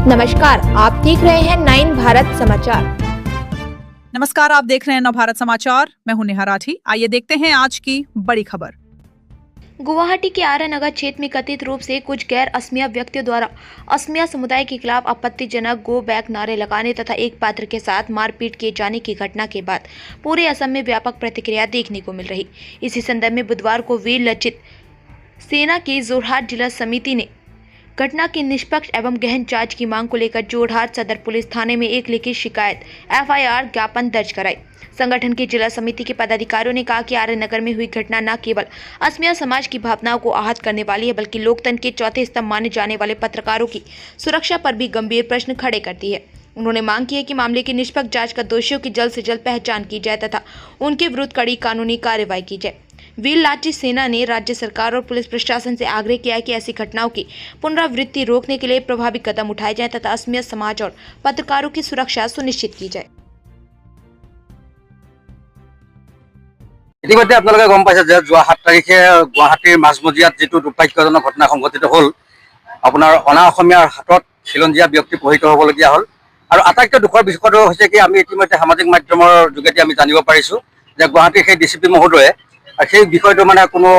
नमस्कार, आप देख रहे हैं 9 भारत समाचार। नमस्कार, आप देख रहे हैं नवभारत समाचार। मैं हूं नेहा राठी। आइए देखते हैं आज की बड़ी खबर। गुवाहाटी के आर्य नगर क्षेत्र में कथित रूप से कुछ गैर असमिया व्यक्तियों द्वारा असमिया समुदाय के खिलाफ आपत्तिजनक गो बैक नारे लगाने तथा एक पात्र के साथ मारपीट किए जाने की घटना के बाद पूरे असम में व्यापक प्रतिक्रिया देखने को मिल रही। इसी संदर्भ में बुधवार को वीर लचित सेना की जोरहाट जिला समिति ने घटना की निष्पक्ष एवं गहन जांच की मांग को लेकर जोरहाट सदर पुलिस थाने में एक लिखित शिकायत FIR ज्ञापन दर्ज कराई। संगठन की जिला समिति के पदाधिकारियों ने कहा कि आर्य नगर में हुई घटना न केवल असमिया समाज की भावनाओं को आहत करने वाली है, बल्कि लोकतंत्र के चौथे स्तंभ माने जाने वाले पत्रकारों की सुरक्षा पर भी गंभीर प्रश्न खड़े करती है। उन्होंने मांग की है कि मामले की निष्पक्ष जांच कर दोषियों की जल्द से जल्द पहचान की जाए तथा उनके विरुद्ध कड़ी कानूनी कार्रवाई की जाए। वीर लाचित सेना ने राज्य सरकार और पुलिस प्रशासन से आग्रह किया है कि ऐसी घटनाओं की पुनरावृत्ति रोकने के लिए प्रभावी कदम उठाए जाएं तथा असमिया समाज और पत्रकारों की सुरक्षा सुनिश्चित की जाए। ইতিমধ্যে আপোনালোকে গম পাইছে যে যোৱা 7 তাৰিখে গুৱাহাটীৰ মাজমজিয়াত যিটো দুৰ্ভাগ্যজনক ঘটনা সংঘটিত হ'ল, আপোনাৰ অনা অসমীয়াৰ হাতত খিলঞ্জীয়া ব্যক্তি পহিত হ'বলগীয়া হ'ল। আৰু আটাইতকৈ দুখৰ বিষয়টো হৈছে কি আমি ইতিমধ্যে সামাজিক মাধ্যমৰ যোগেদি আমি জানিব পাৰিছোঁ যে গুৱাহাটীৰ সেই DCP মহোদয়ে সেই বিষয়টো মানে কোনো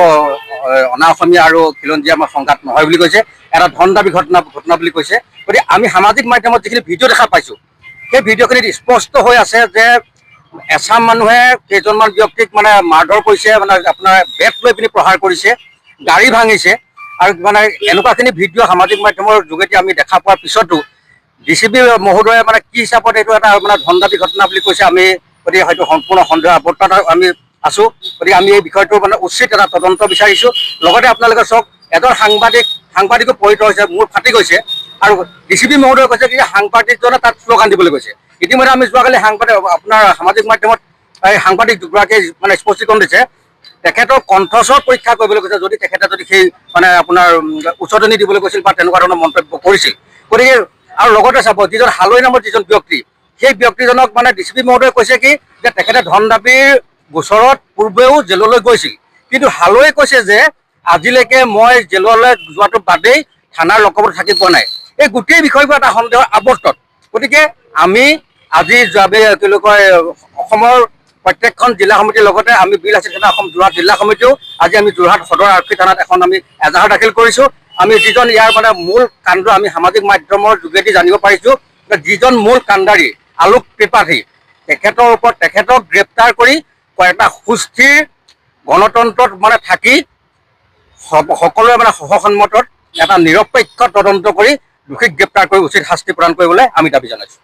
অনা অসমীয়া আৰু খিলঞ্জীয়া সংঘাত নহয় বুলি কৈছে, এটা ধন দাবী ঘটনা বুলি কৈছে। গতিকে আমি সামাজিক মাধ্যমত যিখিনি ভিডিঅ' দেখা পাইছোঁ, সেই ভিডিঅ'খিনিত স্পষ্ট হৈ আছে যে এছাম মানুহে কেইজনমান ব্যক্তিক মানে মাৰধৰ কৰিছে, মানে আপোনাৰ বেট লৈ পিনি প্ৰহাৰ কৰিছে, গাড়ী ভাঙিছে। আৰু মানে এনেকুৱাখিনি ভিডিঅ' সামাজিক মাধ্যমৰ যোগেদি আমি দেখা পোৱাৰ পিছতো DCP মহোদয়ে মানে কি হিচাপত এইটো এটা মানে ধন দাবী ঘটনা বুলি কৈছে, আমি গতিকে হয়তো সম্পূৰ্ণ সন্দেহ আৱৰ্তত আমি আছোঁ। গতিকে আমি এই বিষয়টো মানে উচিত এটা তদন্ত বিচাৰিছোঁ। লগতে আপোনালোকে চাওক, এজন সাংবাদিকো পঢ়িত হৈছে, মূৰ ফাটি গৈছে। আৰু DCP মহোদয়ে কৈছে কি সাংবাদিকজনে তাত শ্লোগান দিবলৈ কৈছে। ইতিমধ্যে আমি যোৱাকালি আপোনাৰ সামাজিক মাধ্যমত এই সাংবাদিক দুগৰাকীয়ে মানে স্পষ্টীকৰণ দিছে, তেখেতৰ কণ্ঠস্বৰ পৰীক্ষা কৰিবলৈ কৈছে, যদি তেখেতে সেই মানে আপোনাৰ উচতনি দিবলৈ কৈছিল বা তেনেকুৱা ধৰণৰ মন্তব্য কৰিছিল। গতিকে আৰু লগতে চাব, যিজন হালৈ নামৰ যিজন ব্যক্তি, সেই ব্যক্তিজনক মানে DCP মহোদয়ে কৈছে কি যে তেখেতে ধন দাবীৰ গোচৰত পূৰ্বেও জেললৈ গৈছিল, কিন্তু হালৈ কৈছে যে আজিলৈকে মই জেললৈ যোৱাটো বাদেই থানাৰ লকপত থাকি পোৱা নাই। এই গোটেই বিষয়বোৰ এটা সন্দেহৰ আৱৰ্তত। গতিকে আমি আজি কি কয় অসমৰ প্ৰত্যেকখন জিলা সমিতিৰ লগতে আমি বীৰ লাচিত সেনা অসম যোৰহাট জিলা সমিতিও আজি আমি যোৰহাট সদৰ আৰক্ষী থানাত এখন আমি এজাহাৰ দাখিল কৰিছোঁ। আমি যিজন ইয়াৰ মানে মূল কাণ্ড আমি সামাজিক মাধ্যমৰ যোগেদি জানিব পাৰিছোঁ যে যিজন মূল কাণ্ডাৰী আলোক ত্ৰিপাঠী, তেখেতৰ ওপৰত তেখেতক গ্ৰেপ্তাৰ কৰি এটা সুস্থিৰ গণতন্ত্ৰত মানে থাকি সকলোৱে মানে সহসন্মতত এটা নিৰপেক্ষ তদন্ত কৰি দোষীক গ্ৰেপ্তাৰ কৰি উচিত শাস্তি প্ৰদান কৰিবলৈ আমি দাবী জনাইছোঁ।